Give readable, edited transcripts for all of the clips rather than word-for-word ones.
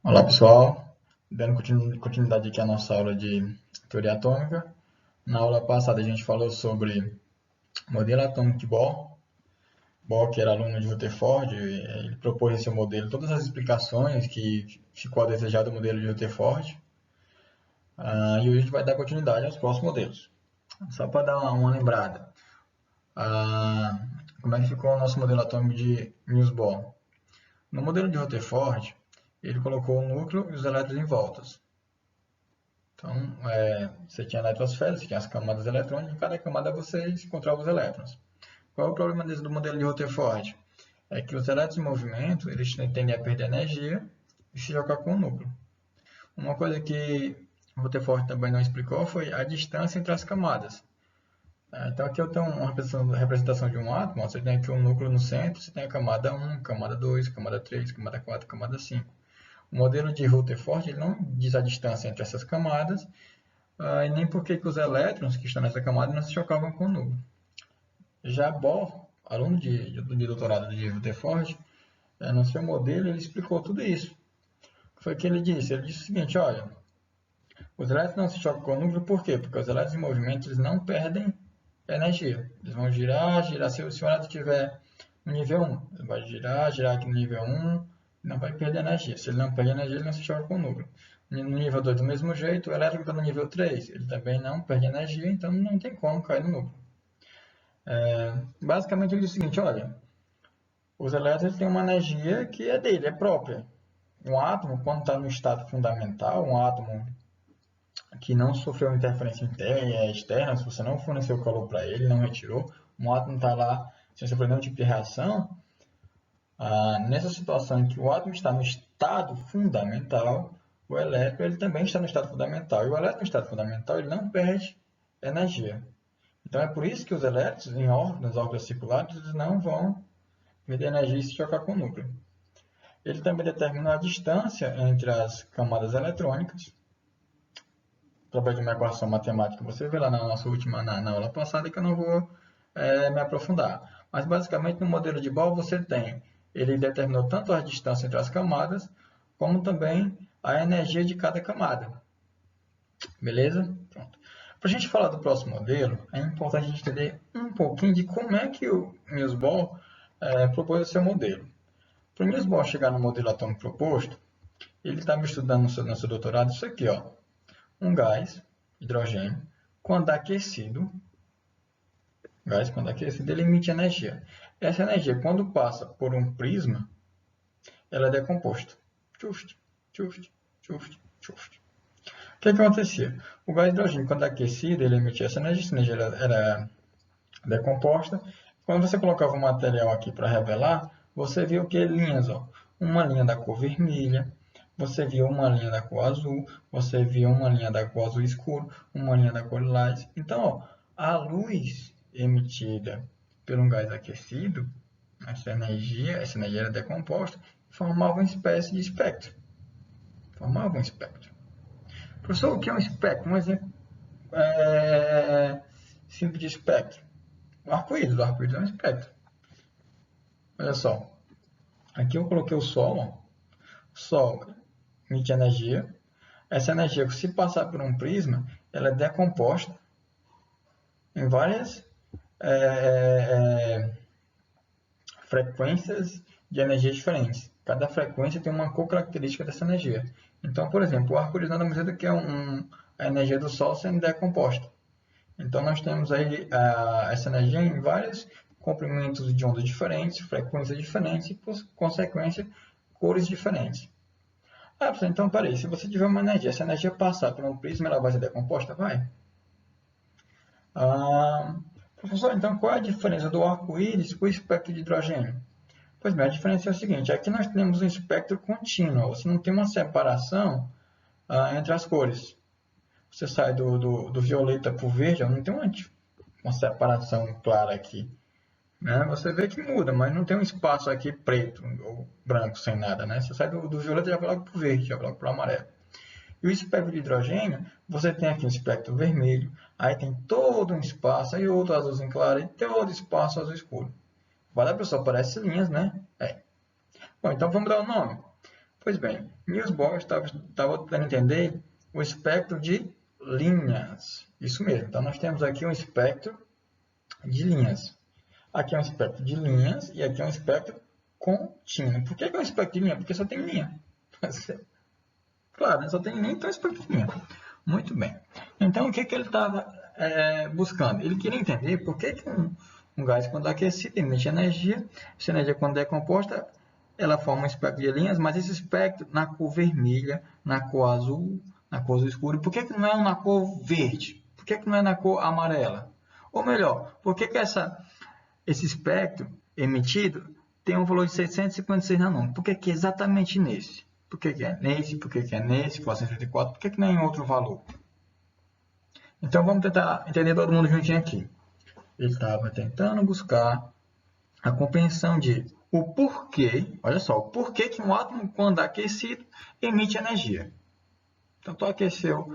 Olá pessoal, dando continuidade aqui à nossa aula de teoria atômica. Na aula passada a gente falou sobre modelo atômico de Bohr. Bohr, que era aluno de Rutherford, ele propôs esse modelo, todas as explicações que ficou a desejar do modelo de Rutherford. E hoje a gente vai dar continuidade aos próximos modelos. Só para dar uma lembrada, como é que ficou o nosso modelo atômico de Niels Bohr? No modelo de Rutherford, ele colocou o núcleo e os elétrons em voltas. Então, você tinha a eletrosfera, você tinha as camadas eletrônicas, e em cada camada você encontrava os elétrons. Qual é o problema do modelo de Rutherford? É que os elétrons em movimento, eles tendem a perder energia e se jogar com o núcleo. Uma coisa que Rutherford também não explicou foi a distância entre as camadas. Então, aqui eu tenho uma representação de um átomo, você tem aqui um núcleo no centro, você tem a camada 1, camada 2, camada 3, camada 4, camada 5. O modelo de Rutherford ele não diz a distância entre essas camadas, e nem por que os elétrons que estão nessa camada não se chocavam com o núcleo. Já Bohr, aluno de doutorado de Rutherford, no seu modelo ele explicou tudo isso. O que foi que ele disse? Ele disse o seguinte, olha, os elétrons não se chocam com o núcleo por quê? Porque os elétrons em movimento eles não perdem energia. Eles vão girar, girar. Se o elétron estiver no nível 1, ele vai girar, girar aqui no nível 1, não vai perder energia. Se ele não perde energia, ele não se choca com o núcleo. No nível 2, do mesmo jeito, o elétron que está no nível 3, ele também não perde energia, então não tem como cair no núcleo. Basicamente, ele diz o seguinte, olha, os elétrons têm uma energia que é dele, é própria. Um átomo, quando está no estado fundamental, um átomo que não sofreu interferência interna, externa, se você não forneceu calor para ele, não retirou, um átomo está lá sem sofrer nenhum tipo de reação, nessa situação em que o átomo está no estado fundamental, o elétron ele também está no estado fundamental. E o elétron no estado fundamental ele não perde energia. Então é por isso que os elétrons nas órbitas circulares eles não vão perder energia e se chocar com o núcleo. Ele também determina a distância entre as camadas eletrônicas, através de uma equação matemática que você vê lá na nossa última na aula passada, que eu não vou me aprofundar. Mas basicamente no modelo de Bohr ele determinou tanto a distância entre as camadas, como também a energia de cada camada. Beleza? Pronto. Para a gente falar do próximo modelo, é importante a gente entender um pouquinho de como é que o Niels Bohr propôs o seu modelo. Para o Niels Bohr chegar no modelo atômico proposto, ele estava estudando no seu doutorado isso aqui, ó, um gás, hidrogênio, quando aquecido, ele emite energia. Essa energia, quando passa por um prisma, ela é decomposta. Chuft, chuft, chuft, chuft. O que acontecia? O gás hidrogênio, quando aquecido, ele emitia essa energia era decomposta. Quando você colocava o material aqui para revelar, você viu que linhas, ó, uma linha da cor vermelha, você viu uma linha da cor azul, você viu uma linha da cor azul escuro, uma linha da cor lilás. Então, ó, a luz emitida por um gás aquecido, essa energia era decomposta, formava uma espécie de espectro. Formava um espectro. Professor, o que é um espectro? Um exemplo simples de espectro. O arco-íris é um espectro. Olha só, aqui eu coloquei o Sol. Ó. O Sol emite energia. Essa energia, se passar por um prisma, ela é decomposta em várias frequências de energia diferentes. Cada frequência tem uma cor característica dessa energia. Então, por exemplo, o arco-íris nada mais é do que a energia do Sol sendo decomposta. Então, nós temos aí essa energia em vários comprimentos de ondas diferentes, frequências diferentes e, por consequência, cores diferentes. Então, peraí, se você tiver uma energia, essa energia passar por um prisma, ela vai ser decomposta? Vai. Professor, então qual é a diferença do arco-íris para o espectro de hidrogênio? Pois bem, a diferença é o seguinte, aqui nós temos um espectro contínuo, você não tem uma separação entre as cores. Você sai do violeta para o verde, não tem uma separação clara aqui. Né? Você vê que muda, mas não tem um espaço aqui preto ou branco sem nada. Né? Você sai do violeta e já vai logo para o verde, já vai logo para o amarelo. E o espectro de hidrogênio, você tem aqui um espectro vermelho, aí tem todo um espaço, aí outro azulzinho claro, e todo espaço azul escuro. Vai lá, pessoal, parece linhas, né? Bom, então vamos dar o nome. Pois bem, Niels Bohr estava tentando entender o espectro de linhas. Isso mesmo, então nós temos aqui um espectro de linhas. Aqui é um espectro de linhas e aqui é um espectro contínuo. Por que é um espectro de linha? Porque só tem linha. Claro, né? Só tem linha, então é espectro de linha. Muito bem. Então, o que ele estava buscando? Ele queria entender por que um gás, quando aquecido, emite energia. Essa energia, quando é composta, ela forma um espectro de linhas, mas esse espectro na cor vermelha, na cor azul, na cor azul escuro, por que não é na cor verde? Por que não é na cor amarela? Ou melhor, por que esse espectro emitido tem um valor de 656 nanômetros? Por que é exatamente nesse? Por que é nesse? Por que é nesse? 434? Por que não é em outro valor? Então vamos tentar entender todo mundo juntinho aqui. Ele estava tentando buscar a compreensão de o porquê, olha só, o porquê que um átomo, quando aquecido, emite energia. Então, tu aqueceu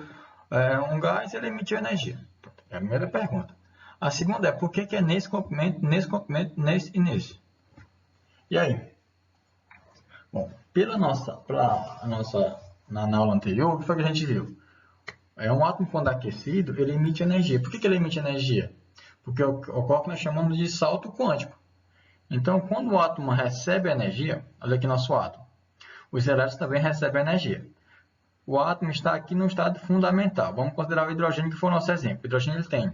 um gás, ele emitiu energia. É a primeira pergunta. A segunda é por que é nesse comprimento, nesse e nesse? E aí? Bom, na aula anterior, o que foi que a gente viu? Um átomo, quando aquecido, ele emite energia. Por que ele emite energia? Porque ocorre o que nós chamamos de salto quântico. Então, quando o átomo recebe energia, olha aqui nosso átomo, os elétrons também recebem energia. O átomo está aqui no estado fundamental. Vamos considerar o hidrogênio, que foi o nosso exemplo. O hidrogênio ele tem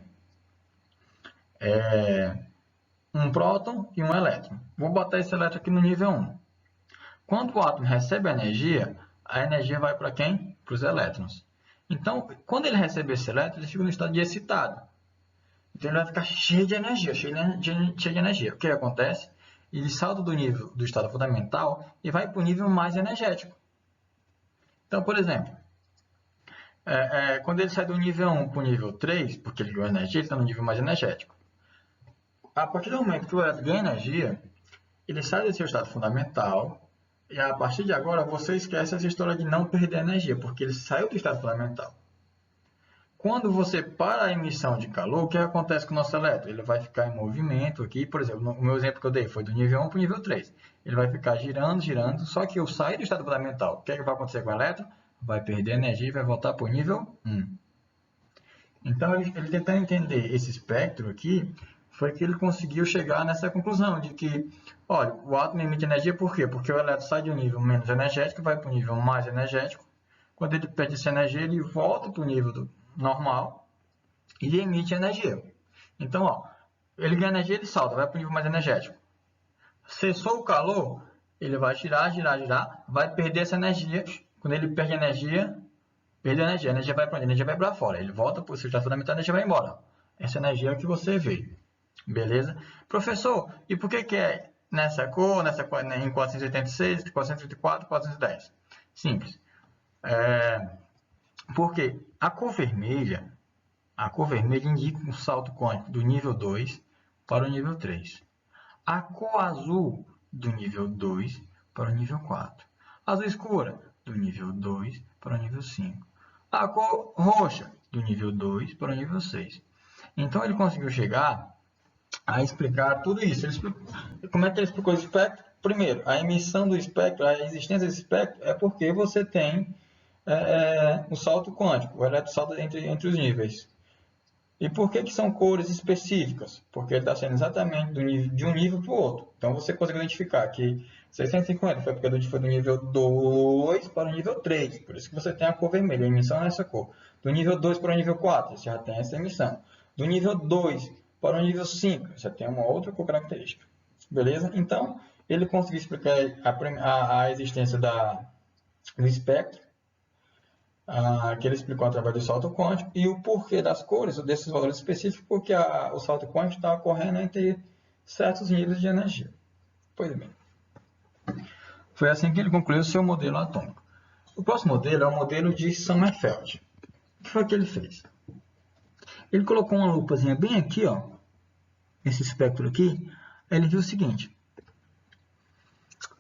um próton e um elétron. Vou botar esse elétron aqui no nível 1. Quando o átomo recebe energia, a energia vai para quem? Para os elétrons. Então, quando ele recebe esse elétron, ele fica no estado de excitado. Então, ele vai ficar cheio de energia, cheio de energia. O que acontece? Ele salta do nível do estado fundamental e vai para o nível mais energético. Então, por exemplo, quando ele sai do nível 1 para o nível 3, porque ele ganhou energia, ele está no nível mais energético. A partir do momento que o elétron ganha energia, ele sai do seu estado fundamental e a partir de agora você esquece essa história de não perder energia, porque ele saiu do estado fundamental. Quando você para a emissão de calor, o que acontece com o nosso elétron? Ele vai ficar em movimento aqui, por exemplo, o meu exemplo que eu dei foi do nível 1 para o nível 3. Ele vai ficar girando, só que eu saio do estado fundamental. O que vai acontecer com o elétron? Vai perder energia e vai voltar para o nível 1. Então, ele tentando entender esse espectro aqui, foi que ele conseguiu chegar nessa conclusão de que, olha, o átomo emite energia por quê? Porque o elétron sai de um nível menos energético e vai para um nível mais energético. Quando ele perde essa energia, ele volta para o nível normal e emite energia. Então, ele ganha energia, ele salta, vai para o nível mais energético. Cessou o calor, ele vai girar, vai perder essa energia. Quando ele perde energia, perdeu a energia vai para onde? A energia vai para fora. Ele volta para o seu estado fundamental, a energia vai embora. Essa energia é o que você vê. Beleza? Professor, e por que é nessa cor, em 486, 434, 410? Simples. Porque a cor vermelha indica um salto quântico do nível 2 para o nível 3. A cor azul do nível 2 para o nível 4. Azul escura do nível 2 para o nível 5. A cor roxa do nível 2 para o nível 6. Então ele conseguiu chegar a explicar tudo isso. Como é que ele explicou o espectro? Primeiro, a emissão do espectro, a existência desse espectro é porque você tem o salto quântico, o elétron salta entre os níveis. E por que são cores específicas? Porque ele está sendo exatamente de um nível para o outro. Então você consegue identificar que 650 foi porque foi do nível 2 para o nível 3. Por isso que você tem a cor vermelha, a emissão é essa cor. Do nível 2 para o nível 4, você já tem essa emissão. Do nível 2 para o nível 5, você tem uma outra cor característica. Beleza? Então, ele conseguiu explicar a existência do espectro, que ele explicou através do salto quântico, e o porquê das cores, desses valores específicos, porque o salto quântico está ocorrendo entre certos níveis de energia. Pois bem, foi assim que ele concluiu o seu modelo atômico. O próximo modelo é o modelo de Sommerfeld. O que foi que ele fez? Ele colocou uma lupazinha bem aqui, esse espectro aqui, ele viu o seguinte: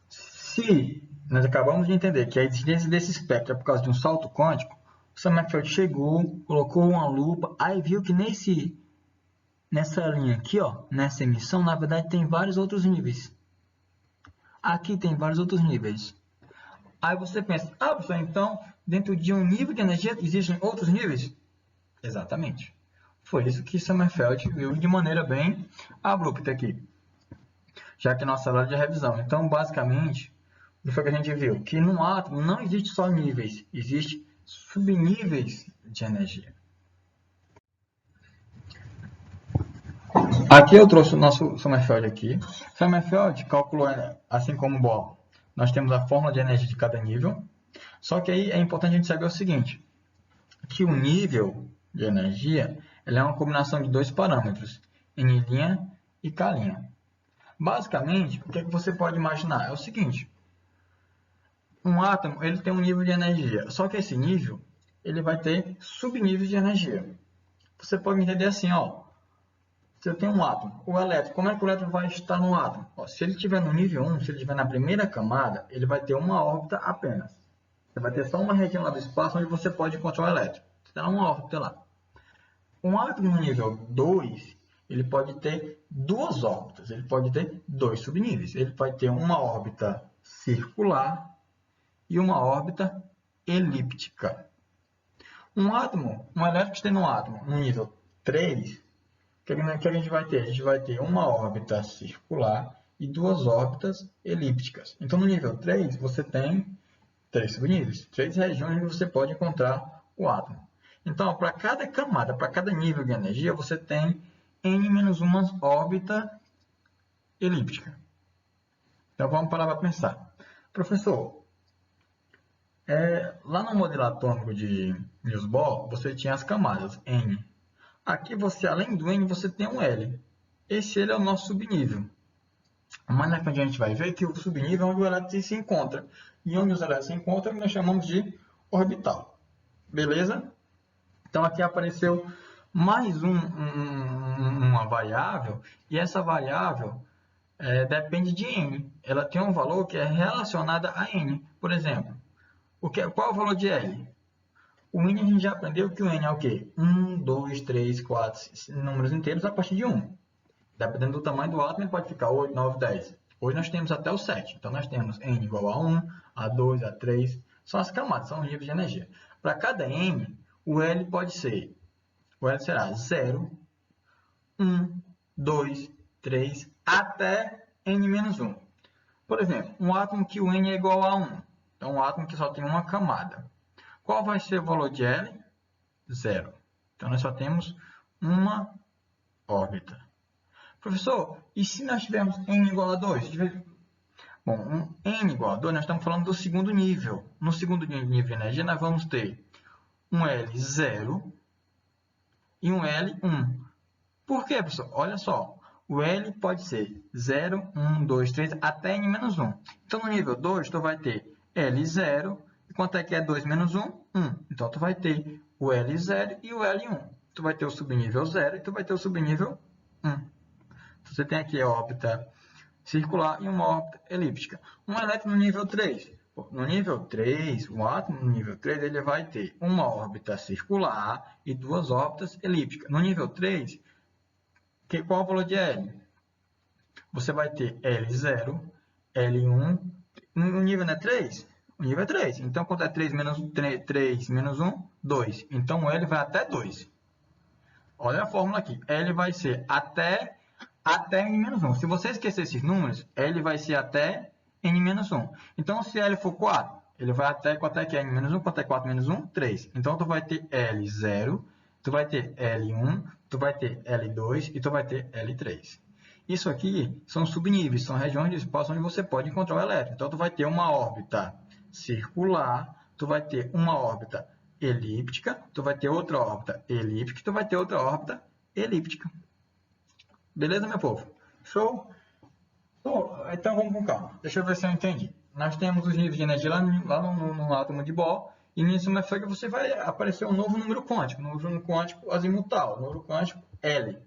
se nós acabamos de entender que a existência desse espectro é por causa de um salto quântico, o Sommerfeld chegou, colocou uma lupa, aí viu que nessa linha aqui, nessa emissão, na verdade tem vários outros níveis. Aqui tem vários outros níveis. Aí você pensa, professor, então, dentro de um nível de energia existem outros níveis? Exatamente. Foi isso que Sommerfeld viu de maneira bem abrupta aqui, já que é nossa aula de revisão. Então, basicamente, o que foi que a gente viu? Que no átomo não existe só níveis, existe subníveis de energia. Aqui eu trouxe o nosso Sommerfeld aqui. Sommerfeld calculou, assim como Bohr, nós temos a fórmula de energia de cada nível. Só que aí é importante a gente saber o seguinte, que o nível de energia ele é uma combinação de dois parâmetros, N' e K'. Basicamente, o que você pode imaginar? É o seguinte, um átomo ele tem um nível de energia, só que esse nível ele vai ter subníveis de energia. Você pode entender assim, ó, se eu tenho um átomo, o elétron, como é que o elétron vai estar no átomo? Ó, se ele estiver no nível 1, se ele estiver na primeira camada, ele vai ter uma órbita apenas. Você vai ter só uma região lá do espaço onde você pode encontrar o elétron. Você dá uma órbita lá. Um átomo no nível 2, ele pode ter duas órbitas, ele pode ter dois subníveis. Ele vai ter uma órbita circular e uma órbita elíptica. Um átomo, um elétron que esteja no átomo no nível 3, o que a gente vai ter? A gente vai ter uma órbita circular e duas órbitas elípticas. Então, no nível 3, você tem três subníveis, três regiões onde você pode encontrar o átomo. Então, para cada camada, para cada nível de energia, você tem N-1 órbita elíptica. Então, vamos parar para pensar. Professor, lá no modelo atômico de Niels Bohr, você tinha as camadas N. Aqui, você, além do N, você tem um L. Esse L é o nosso subnível. Mas na frente a gente vai ver que o subnível é onde o elétron se encontra. E onde os elétrons se encontram, nós chamamos de orbital. Beleza? Então, aqui apareceu mais uma variável, e essa variável depende de N. Ela tem um valor que é relacionado a N. Por exemplo, qual é o valor de L? O N a gente já aprendeu que o N é o quê? 1, 2, 3, 4, números inteiros a partir de 1. Dependendo do tamanho do átomo, ele pode ficar 8, 9, 10. Hoje nós temos até o 7. Então, nós temos N igual a 1, a 2, a 3. São as camadas, são os níveis de energia. Para cada N, o L será 0, 1, 2, 3, até N-1. Por exemplo, um átomo que o N é igual a 1. Então, um átomo que só tem uma camada. Qual vai ser o valor de L? 0. Então, nós só temos uma órbita. Professor, e se nós tivermos N igual a 2? Bom, N igual a 2, nós estamos falando do segundo nível. No segundo nível de energia, nós vamos ter um L 0 e um L 1. Por quê, professor? Olha só, o L pode ser 0, 1, 2, 3, até N-1. Então, no nível 2, tu vai ter L0, e quanto é que é 2 menos 1? 1. Então, tu vai ter o L0 e o L1. Tu vai ter o subnível 0 e tu vai ter o subnível 1. Você tem aqui a órbita circular e uma órbita elíptica. Um elétron no nível 3. No nível 3, o átomo no nível 3 ele vai ter uma órbita circular e duas órbitas elípticas. No nível 3, qual é o valor de L? Você vai ter L0, L1. No nível não é 3? O nível é 3. Então, quanto é 3 menos 1? 2. Então, o L vai até 2. Olha a fórmula aqui. L vai ser até N-1. Se você esquecer esses números, L vai ser até N-1. Então, se L for 4, ele vai até quanto é que é N-1? Quanto é 4 menos 1? 3. Então, tu vai ter L0, tu vai ter L1, tu vai ter L2 e tu vai ter L3. Isso aqui são subníveis, são regiões de espaço onde você pode encontrar o elétron. Então, tu vai ter uma órbita circular, tu vai ter uma órbita elíptica, tu vai ter outra órbita elíptica, tu vai ter outra órbita elíptica. Beleza, meu povo? Show? Então vamos com calma. Deixa eu ver se eu entendi. Nós temos os níveis de energia lá no átomo de Bohr, e nisso você vai aparecer um novo número quântico, azimutal, número quântico L.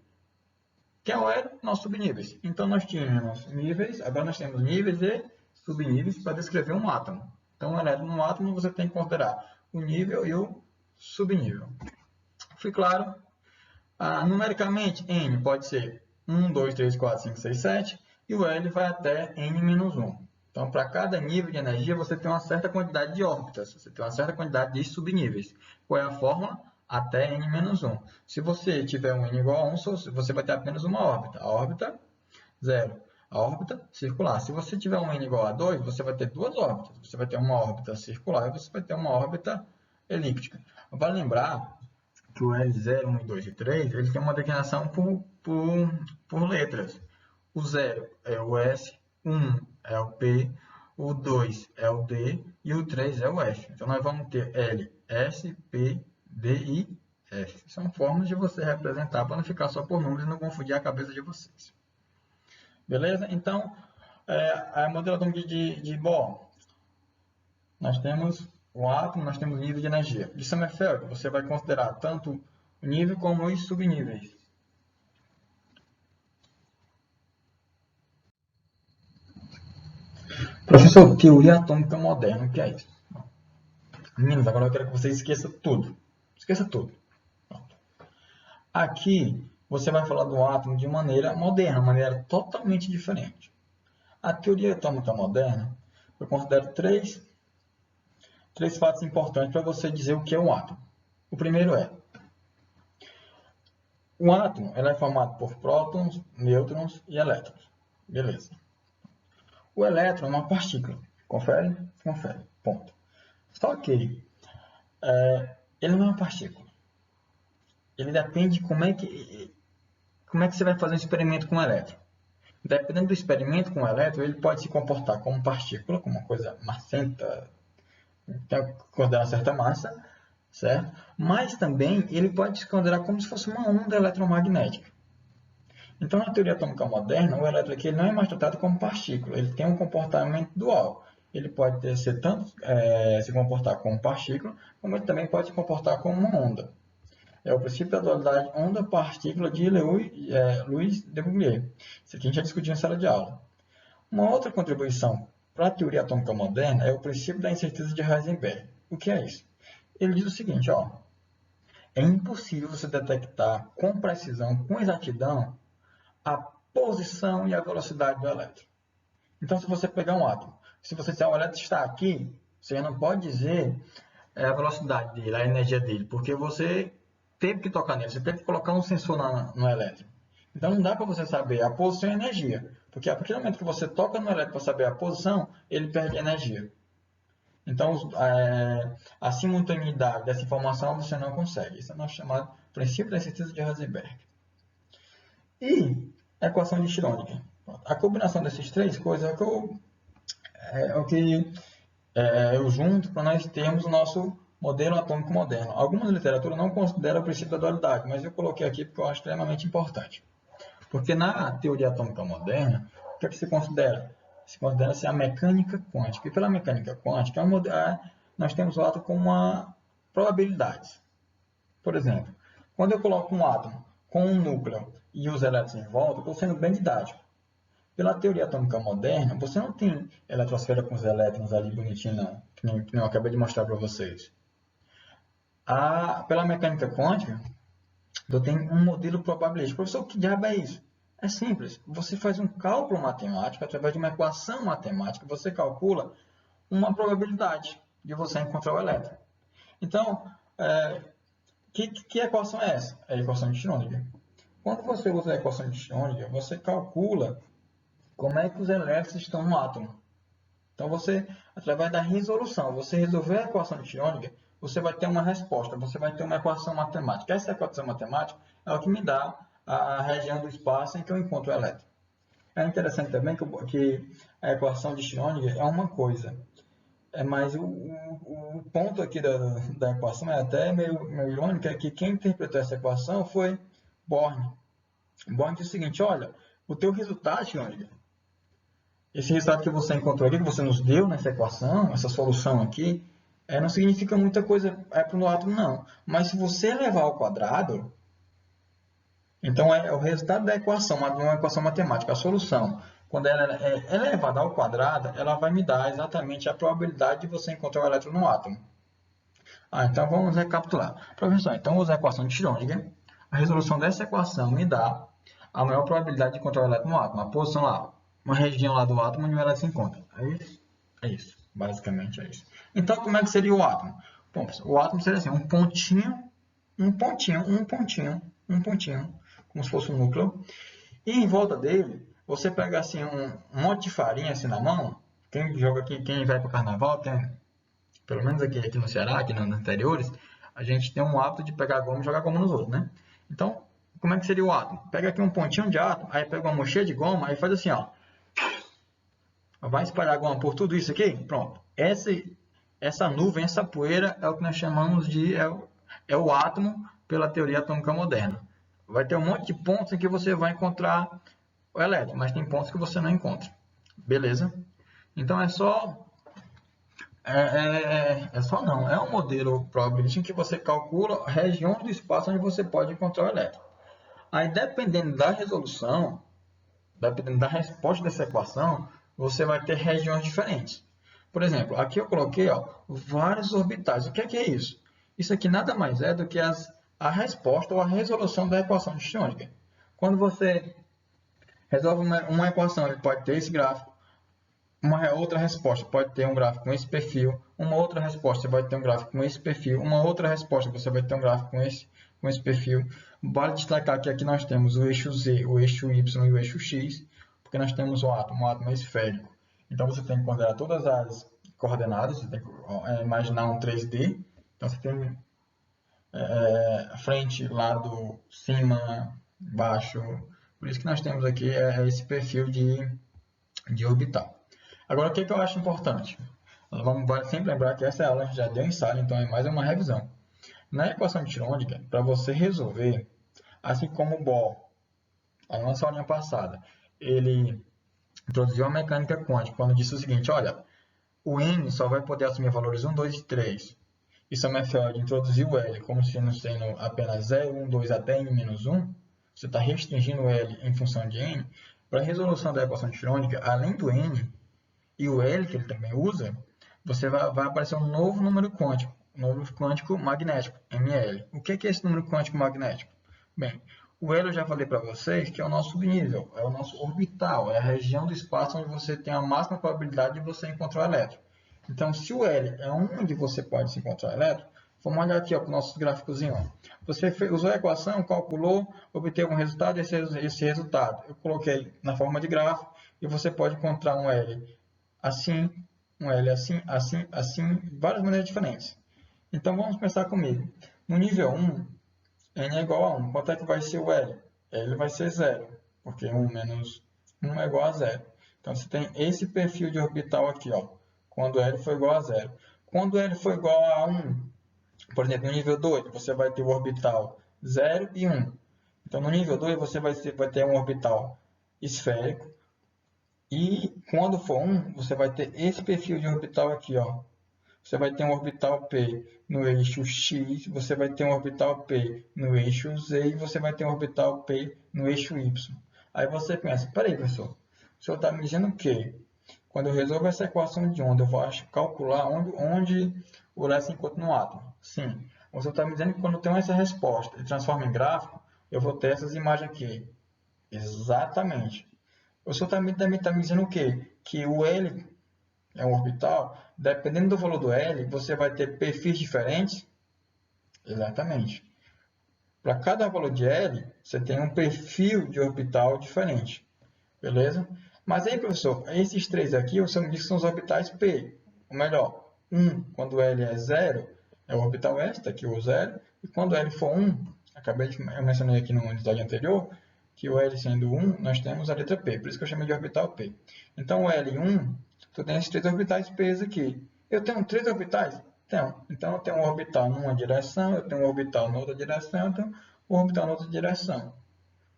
Que é o L? Nossos subníveis. Então nós tínhamos níveis, agora nós temos níveis e subníveis para descrever um átomo. Então, no átomo você tem que considerar o nível e o subnível. Foi claro? Numericamente, N pode ser 1, 2, 3, 4, 5, 6, 7 e o L vai até N-1. Então, para cada nível de energia, você tem uma certa quantidade de órbitas, você tem uma certa quantidade de subníveis. Qual é a fórmula? Até n-1. Se você tiver um n igual a 1, você vai ter apenas uma órbita. A órbita, 0. A órbita circular. Se você tiver um n igual a 2, você vai ter duas órbitas. Você vai ter uma órbita circular e você vai ter uma órbita elíptica. Vale lembrar que o L0, 1, 2 e 3, ele tem uma declinação por letras. O 0 é o S, 1 é o P, o 2 é o D e o 3 é o F. Então, nós vamos ter L, S, P, D e F. São formas de você representar para não ficar só por números e não confundir a cabeça de vocês. Beleza? Então, a modelo atômica de Bohr. Nós temos o átomo, nós temos o nível de energia. De Sommerfeld, você vai considerar tanto o nível como os subníveis. Professor, teoria atômica moderna, o que é isso? Meninos, agora eu quero que você esqueça tudo. Esqueça tudo. Pronto. Aqui, você vai falar do átomo de maneira moderna, maneira totalmente diferente. A teoria atômica moderna, eu considero três fatos importantes para você dizer o que é um átomo. O primeiro é, o átomo é formado por prótons, nêutrons e elétrons. Beleza. O elétron é uma partícula. Confere? Confere. Ponto. Só que ele não é uma partícula. Ele depende de como é que você vai fazer um experimento com o elétron. Dependendo do experimento com o elétron, ele pode se comportar como partícula, como uma coisa massenta, tem que considerar uma certa massa, certo? Mas também ele pode se considerar como se fosse uma onda eletromagnética. Então, na teoria atômica moderna, o elétron aqui ele não é mais tratado como partícula, ele tem um comportamento dual. Ele pode ser tanto se comportar como partícula, como ele também pode se comportar como uma onda. É o princípio da dualidade onda-partícula de Louis de Broglie. Isso aqui a gente já discutiu em sala de aula. Uma outra contribuição para a teoria atômica moderna é o princípio da incerteza de Heisenberg. O que é isso? Ele diz o seguinte, ó, é impossível você detectar com precisão, com exatidão, a posição e a velocidade do elétron. Então, se você pegar um átomo, se você disser o elétron está aqui, você não pode dizer a velocidade dele, a energia dele, porque você teve que tocar nele, você teve que colocar um sensor no elétron. Então, não dá para você saber a posição e a energia, porque a partir do momento que você toca no elétron para saber a posição, ele perde energia. Então, a simultaneidade dessa informação você não consegue. Isso é nosso chamado princípio da incerteza de Heisenberg. E a equação de Schrödinger. A combinação dessas três coisas é o que eu junto para nós termos o nosso modelo atômico moderno. Algumas literaturas não consideram o princípio da dualidade, mas eu coloquei aqui porque eu acho extremamente importante. Porque na teoria atômica moderna, o que é que se considera? Se considera-se a mecânica quântica. E pela mecânica quântica, nós temos o átomo como uma probabilidade. Por exemplo, quando eu coloco um átomo com um núcleo e os elétrons em volta, estou sendo bem didático. Pela teoria atômica moderna, você não tem eletrosfera com os elétrons ali bonitinho, não. Que nem eu acabei de mostrar para vocês. Pela mecânica quântica, eu tenho um modelo probabilístico. Professor, que diabo é isso? É simples. Você faz um cálculo matemático, através de uma equação matemática, você calcula uma probabilidade de você encontrar o elétron. Então, que equação é essa? É a equação de Schrödinger. Quando você usa a equação de Schrödinger, você calcula como é que os elétrons estão no átomo. Então, você, através da resolução, você resolver a equação de Schrödinger, você vai ter uma resposta, você vai ter uma equação matemática. Essa equação matemática é o que me dá a região do espaço em que eu encontro o elétron. É interessante também que a equação de Schrödinger é uma coisa, mas o ponto aqui da equação é até meio irônico, é que quem interpretou essa equação foi Born. Born diz o seguinte, olha, o teu resultado, Schrödinger, esse resultado que você encontrou aqui, que você nos deu nessa equação, essa solução aqui, não significa muita coisa para o átomo, não. Mas se você levar ao quadrado, então é o resultado da equação, uma equação matemática, a solução. Quando ela é elevada ao quadrado, ela vai me dar exatamente a probabilidade de você encontrar o elétron no átomo. Então vamos recapitular. Professor, então usa a equação de Schrödinger. A resolução dessa equação me dá a maior probabilidade de encontrar o elétron no átomo. A posição lá, uma região lá do átomo onde o elétron se encontra. É isso? É isso. Basicamente é isso. Então, como é que seria o átomo? Bom, o átomo seria assim, um pontinho, como se fosse um núcleo. E em volta dele, você pega assim um monte de farinha assim na mão. Quem joga aqui, quem vai para o carnaval, tem, pelo menos aqui no Ceará, aqui nos anteriores, a gente tem um hábito de pegar goma e jogar goma nos outros, né? Então, como é que seria o átomo? Pega aqui um pontinho de átomo, aí pega uma mochila de goma, aí faz assim, ó. Vai espalhar goma por tudo isso aqui? Pronto. Essa nuvem, essa poeira é o que nós chamamos de é o átomo pela teoria atômica moderna. Vai ter um monte de pontos em que você vai encontrar o elétron, mas tem pontos que você não encontra. Beleza? Então é só não, é um modelo probabilístico em que você calcula regiões do espaço onde você pode encontrar o elétron. Aí dependendo da resolução, dependendo da resposta dessa equação, você vai ter regiões diferentes. Por exemplo, aqui eu coloquei vários orbitais. O que é isso? Isso aqui nada mais é do que a resposta ou a resolução da equação de Schrödinger. Quando você resolve uma equação, ele pode ter esse gráfico. Uma outra resposta pode ter um gráfico com esse perfil. Uma outra resposta você vai ter um gráfico com esse perfil. Uma outra resposta você vai ter um gráfico com esse perfil. Vale destacar que aqui nós temos o eixo Z, o eixo Y e o eixo X, porque nós temos o átomo é esférico. Então você tem que considerar todas as coordenadas, você tem que imaginar um 3D. Então você tem frente, lado, cima, baixo. Por isso que nós temos aqui esse perfil de orbital. Agora, o que eu acho importante? Vamos sempre lembrar que essa aula a gente já deu ensaio, então é mais uma revisão. Na equação de Schrödinger, para você resolver, assim como o Bohr, a nossa aulinha passada, ele introduziu a mecânica quântica quando disse o seguinte, olha, o N só vai poder assumir valores 1, 2 e 3. E Sommerfeld introduziu o L como sendo apenas 0, 1, 2 até N-1. Você está restringindo o L em função de N. Para a resolução da equação de Schrödinger, além do N e o L, que ele também usa, você vai aparecer um novo número quântico magnético, ML. O que é esse número quântico magnético? Bem, o L eu já falei para vocês que é o nosso subnível, é o nosso orbital, é a região do espaço onde você tem a máxima probabilidade de você encontrar o elétron. Então, se o L é onde você pode se encontrar o elétron, vamos olhar aqui para o nosso gráficozinho. Você usou a equação, calculou, obteve um resultado, esse resultado eu coloquei na forma de gráfico e você pode encontrar um L assim, um L assim, assim, assim, várias maneiras diferentes. Então, vamos pensar comigo. No nível 1, N é igual a 1. Quanto é que vai ser o L? L vai ser 0, porque 1 menos 1 é igual a 0. Então, você tem esse perfil de orbital aqui, quando L for igual a 0. Quando L for igual a 1, por exemplo, no nível 2, você vai ter o orbital 0 e 1. Então, no nível 2, você vai ter um orbital esférico. E quando for 1, você vai ter esse perfil de orbital aqui. Você vai ter um orbital P no eixo X, você vai ter um orbital P no eixo Z e você vai ter um orbital P no eixo Y. Aí você pensa, peraí, professor, o senhor está me dizendo que quando eu resolvo essa equação de onda, eu vou calcular onde o elétron se encontra no átomo? Sim. O senhor está me dizendo que quando eu tenho essa resposta e transformo em gráfico, eu vou ter essas imagens aqui. Exatamente. O senhor também está me dizendo o quê? Que o L é um orbital, dependendo do valor do L, você vai ter perfis diferentes? Exatamente. Para cada valor de L, você tem um perfil de orbital diferente. Beleza? Mas aí, professor, esses três aqui, o senhor me disse que são os orbitais P. Ou melhor, 1, quando L é 0, é o orbital S, está aqui o 0. E quando L for 1, eu mencionei aqui no slide anterior, que o L sendo 1, nós temos a letra P. Por isso que eu chamei de orbital P. Então, o L1, tu tem esses três orbitais P aqui. Eu tenho três orbitais? Tenho. Então, eu tenho um orbital numa direção, eu tenho um orbital na outra direção, eu tenho um orbital na outra direção.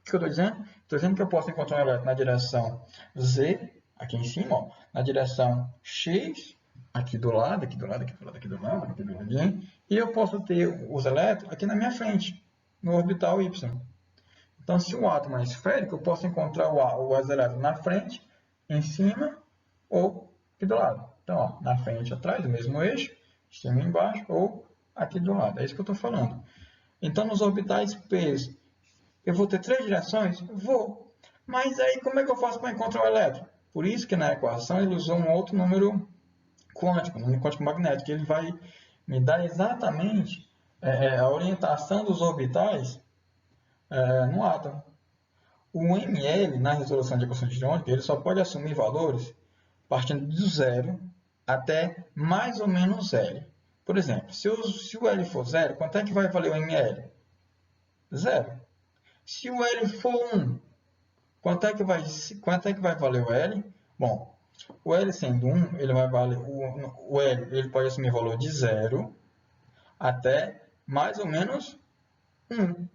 O que eu estou dizendo? Estou dizendo que eu posso encontrar um elétron na direção Z, aqui em cima, na direção X, aqui do lado, aqui do lado, aqui do lado, aqui do lado, aqui do lado, e eu posso ter os elétrons aqui na minha frente, no orbital Y. Então, se o átomo é esférico, eu posso encontrar os elétrons na frente, em cima ou aqui do lado. Então, na frente, atrás, o mesmo eixo, em cima e embaixo, ou aqui do lado. É isso que eu estou falando. Então, nos orbitais P, eu vou ter três direções? Vou. Mas aí, como é que eu faço para encontrar o elétron? Por isso que na equação ele usou um outro número quântico, um número quântico magnético, que ele vai me dar exatamente a orientação dos orbitais no átomo. O ml, na resolução de equação de Schrödinger, ele só pode assumir valores partindo do zero até mais ou menos L. Por exemplo, se o L for zero, quanto é que vai valer o ml? Zero. Se o L for 1, quanto é que vai valer o L? Bom, o L sendo 1, ele vai valer o L, ele pode assumir valor de 0 até mais ou menos 1.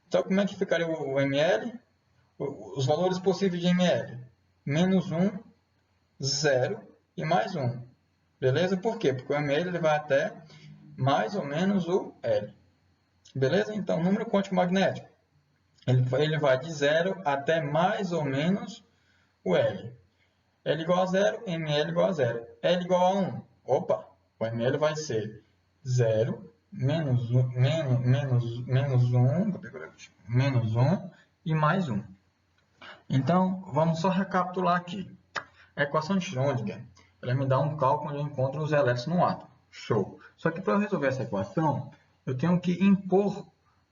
Então, como é que ficaria o ml? Os valores possíveis de ml. Menos 1, 0 e mais 1. Beleza? Por quê? Porque o ml ele vai até mais ou menos o L. Beleza? Então, número quântico magnético. Ele vai de 0 até mais ou menos o L. L igual a 0, ml igual a 0. L igual a 1. Opa, o ml vai ser 0, menos 1, menos 1 e mais 1. Então, vamos só recapitular aqui. A equação de Schrödinger, ela me dá um cálculo onde eu encontro os elétrons no átomo. Show! Só que para eu resolver essa equação, eu tenho que impor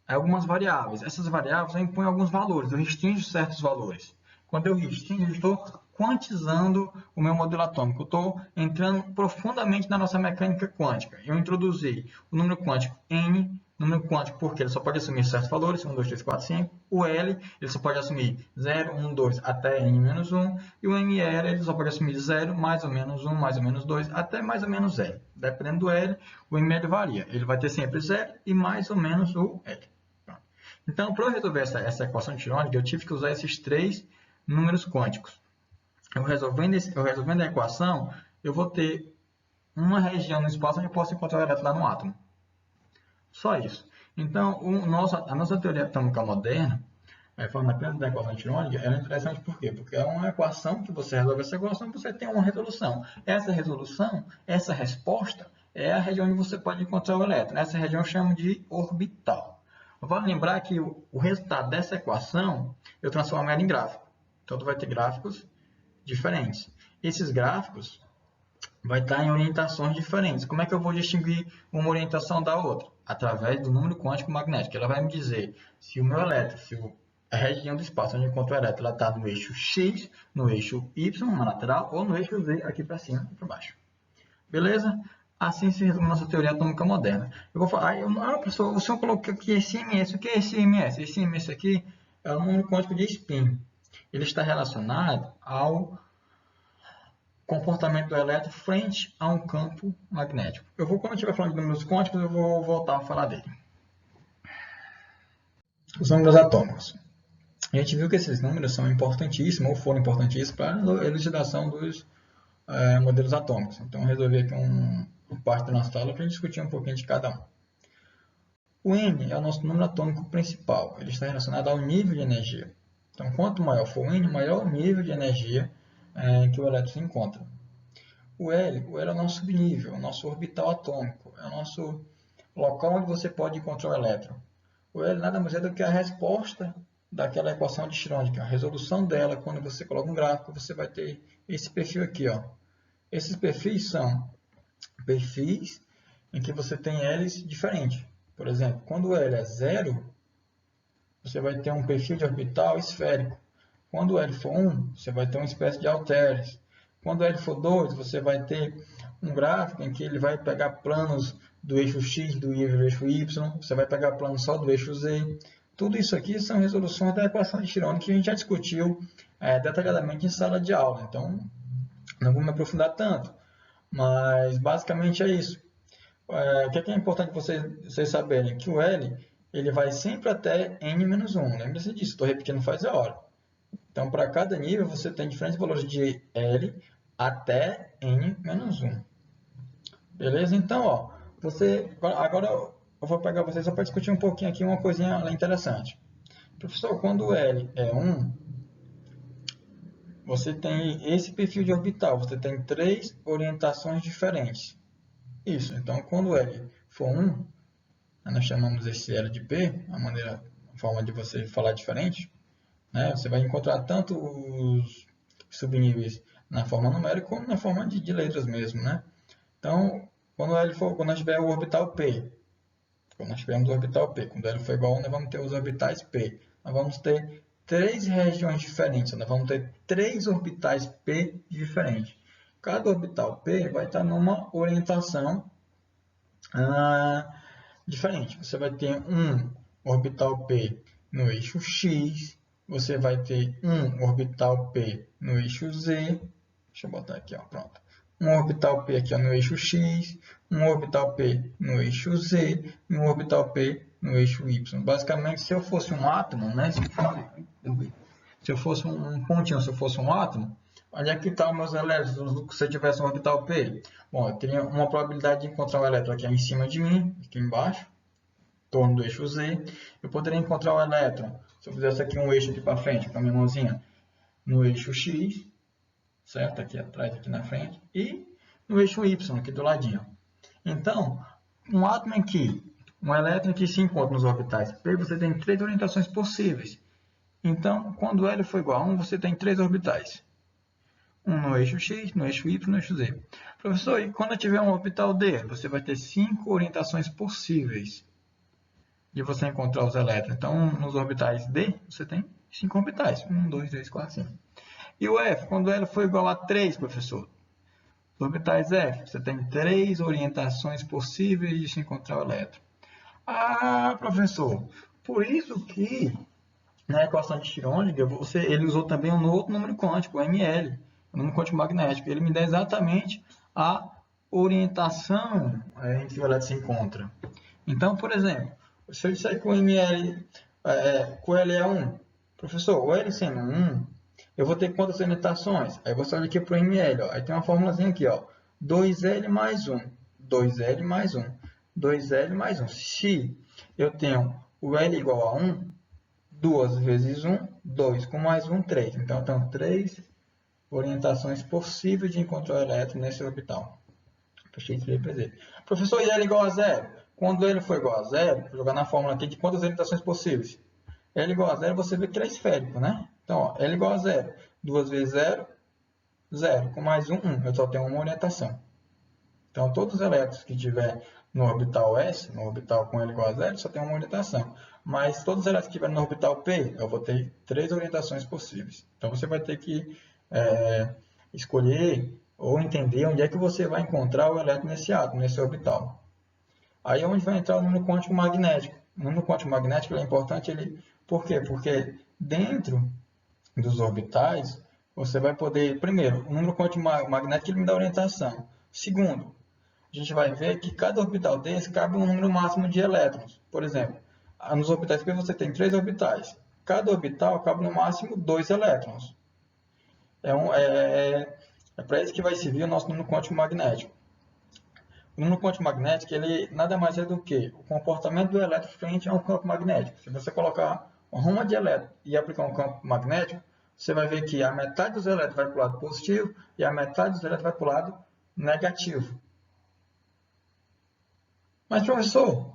algumas variáveis. Essas variáveis eu imponho alguns valores, eu restringo certos valores. Quando eu restringo, eu estou quantizando o meu modelo atômico. Eu estou entrando profundamente na nossa mecânica quântica. Eu introduzi o número quântico N, número quântico porque ele só pode assumir certos valores, 1, 2, 3, 4, 5. O L, ele só pode assumir 0, 1, 2 até N-1. E o ML, ele só pode assumir 0, mais ou menos 1, mais ou menos 2, até mais ou menos L. Dependendo do L, o ML varia. Ele vai ter sempre 0 e mais ou menos o L. Então, para eu resolver essa equação de Schrödinger, eu tive que usar esses três números quânticos. Eu resolvendo a equação, eu vou ter uma região no espaço onde eu posso encontrar o elétron lá no átomo. Só isso. Então, a nossa teoria atômica moderna, falando apenas da equação de Schrödinger, ela é interessante por quê? Porque é uma equação que você resolve essa equação, você tem uma resolução. Essa resolução, essa resposta, é a região onde você pode encontrar o elétron. Essa região eu chamo de orbital. Vale lembrar que o resultado dessa equação, eu transformo ela em gráfico. Então, tu vai ter gráficos diferentes. Esses gráficos vai estar em orientações diferentes. Como é que eu vou distinguir uma orientação da outra? Através do número quântico magnético. Ela vai me dizer se o meu elétron, se a região do espaço onde eu encontro o elétron, está no eixo X, no eixo Y, na lateral, ou no eixo Z, aqui para cima e para baixo. Beleza? Assim se resume nossa teoria atômica moderna. Eu vou falar, professor, o senhor colocou aqui esse MS. O que é esse MS? Esse MS aqui é o número quântico de spin. Ele está relacionado ao comportamento do elétron frente a um campo magnético. Quando eu estiver falando de números quânticos, eu vou voltar a falar dele. Os números atômicos. A gente viu que esses números são importantíssimos, ou foram importantíssimos, para a elucidação dos modelos atômicos. Então, eu resolvi aqui uma parte da nossa aula para a gente discutir um pouquinho de cada um. O N é o nosso número atômico principal. Ele está relacionado ao nível de energia. Então, quanto maior for o N, maior o nível de energia que o elétron se encontra. O L é o nosso subnível, o nosso orbital atômico, é o nosso local onde você pode encontrar o elétron. O L nada mais é do que a resposta daquela equação de Schrödinger. A resolução dela, quando você coloca um gráfico, você vai ter esse perfil aqui. Ó. Esses perfis são perfis em que você tem L's diferentes. Por exemplo, quando o L é 0, você vai ter um perfil de orbital esférico. Quando o L for 1, você vai ter uma espécie de halteres. Quando o L for 2, você vai ter um gráfico em que ele vai pegar planos do eixo X, do eixo Y, você vai pegar planos só do eixo Z. Tudo isso aqui são resoluções da equação de Schrödinger que a gente já discutiu detalhadamente em sala de aula. Então, não vou me aprofundar tanto. Mas, basicamente, é isso. O que é importante vocês saberem? Que o L ele vai sempre até N-1. Lembre-se disso, estou repetindo faz a hora. Então, para cada nível, você tem diferentes valores de L até N-1. Beleza? Então, ó, agora eu vou pegar vocês só para discutir um pouquinho aqui uma coisinha interessante. Professor, quando o L é 1, você tem esse perfil de orbital, você tem 3 orientações diferentes. Isso, então quando o L for 1, nós chamamos esse L de P, a forma de você falar diferente, né? Você vai encontrar tanto os subníveis na forma numérica como na forma de letras mesmo, né? Então, quando nós tiver o orbital P, quando nós tivermos o orbital P, quando L for igual a 1, nós vamos ter os orbitais P. Nós vamos ter 3 regiões diferentes, nós vamos ter 3 orbitais P diferentes. Cada orbital P vai estar numa orientação diferente. Você vai ter um orbital P no eixo X, você vai ter um orbital P no eixo Z, deixa eu botar aqui, ó, pronto. Um orbital P aqui ó, no eixo X, um orbital P no eixo Z e um orbital P no eixo Y. Basicamente, se eu fosse um átomo, né? Se eu fosse um pontinho, se eu fosse um átomo, onde é que estão meus elétrons se eu tivesse um orbital P? Bom, eu teria uma probabilidade de encontrar um elétron aqui em cima de mim, aqui embaixo, em torno do eixo Z. Eu poderia encontrar um elétron, se eu fizesse aqui um eixo aqui para frente, com a minha mãozinha, no eixo X, certo? Aqui atrás, aqui na frente, e no eixo Y, aqui do ladinho. Então, um átomo aqui, um elétron que se encontra nos orbitais P, você tem 3 orientações possíveis. Então, quando L for igual a 1, você tem 3 orbitais. Um no eixo X, no eixo Y e no eixo Z. Professor, e quando eu tiver um orbital D, você vai ter 5 orientações possíveis de você encontrar os elétrons. Então, nos orbitais D, você tem 5 orbitais. 1, 2, 3, 4, 5. E o F, quando L for igual a 3, professor? Os orbitais F, você tem 3 orientações possíveis de se encontrar o elétron. Ah, professor, por isso que na equação de Schrödinger, ele usou também um outro número quântico, o ML, o número quântico magnético. Ele me dá exatamente a orientação em que o elétron se encontra. Então, por exemplo, se eu disser que o ML, que o L é 1, professor, o L sendo 1, eu vou ter quantas orientações? Aí você olha aqui para o ML, ó, aí tem uma formulazinha aqui, ó, 2L mais 1, 2L mais 1, 2L mais 1. Se eu tenho o L igual a 1, 2 vezes 1, 2, com mais 1, 3. Então, tem 3 orientações possíveis de encontrar o elétron nesse orbital. Fechei esse presente. Professor, e L igual a 0? Quando L for igual a 0, vou jogar na fórmula aqui de quantas orientações possíveis? L igual a 0, você vê que ele é esférico, né? Então, ó, L igual a 0. 2 vezes 0, 0. Com mais 1, 1. Eu só tenho uma orientação. Então, todos os elétrons que tiver no orbital S, no orbital com L igual a 0, só tem uma orientação. Mas todos os elétrons que estiverem no orbital P, eu vou ter 3 orientações possíveis. Então, você vai ter que escolher ou entender onde é que você vai encontrar o elétron nesse átomo, nesse orbital. Aí é onde vai entrar o número quântico magnético. O número quântico magnético é importante, por quê? Porque dentro dos orbitais, você vai poder, primeiro, o número quântico magnético ele me dá orientação. Segundo, a gente vai ver que cada orbital desse cabe um número máximo de elétrons. Por exemplo, nos orbitais P você tem 3 orbitais. Cada orbital cabe no máximo 2 elétrons. É para isso que vai servir o nosso número quântico magnético. O número quântico magnético ele nada mais é do que o comportamento do elétron frente a um campo magnético. Se você colocar uma rama de elétron e aplicar um campo magnético, você vai ver que a metade dos elétrons vai para o lado positivo e a metade dos elétrons vai para o lado negativo. Mas, professor,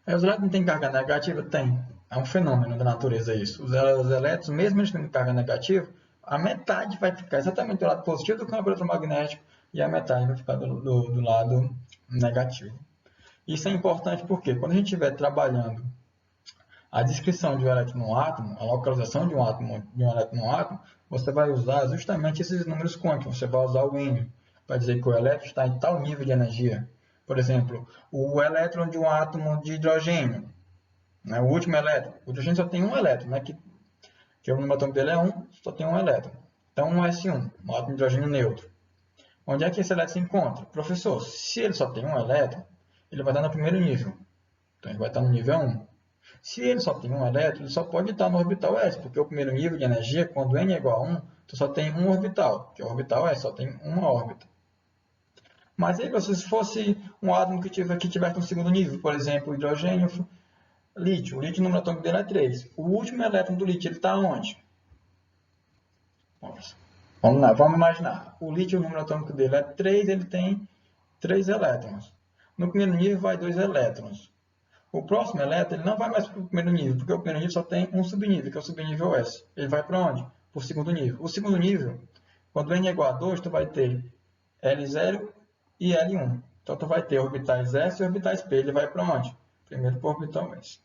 os elétrons não têm carga negativa? Tem. É um fenômeno da natureza isso. Os elétrons, mesmo eles tendo carga negativa, a metade vai ficar exatamente do lado positivo do campo eletromagnético e a metade vai ficar do lado negativo. Isso é importante porque quando a gente estiver trabalhando a descrição de um elétron no átomo, a localização de um elétron no átomo, você vai usar justamente esses números quânticos. Você vai usar o N para dizer que o elétron está em tal nível de energia. Por exemplo, o elétron de um átomo de hidrogênio, né, o último elétron. O hidrogênio só tem um elétron, né, que o número atômico dele é 1, só tem um elétron. Então, um S1, um átomo de hidrogênio neutro. Onde é que esse elétron se encontra? Professor, se ele só tem um elétron, ele vai estar no primeiro nível. Então, ele vai estar no nível 1. Se ele só tem um elétron, ele só pode estar no orbital S, porque o primeiro nível de energia, quando N é igual a 1, tu só tem um orbital, que é o orbital S, só tem uma órbita. Mas aí, se fosse um átomo que tivesse um segundo nível, por exemplo, hidrogênio, lítio. O lítio, o número atômico dele é 3. O último elétron do lítio, ele está onde? Vamos lá, vamos imaginar. O lítio, o número atômico dele é 3, ele tem 3 elétrons. No primeiro nível vai 2 elétrons. O próximo elétron ele não vai mais para o primeiro nível, porque o primeiro nível só tem um subnível, que é o subnível S. Ele vai para onde? por segundo nível. O segundo nível, quando n é igual a 2, tu vai ter L0 e L1. Então, tu vai ter orbitais S e orbitais P. Ele vai para onde? Primeiro para o orbital S.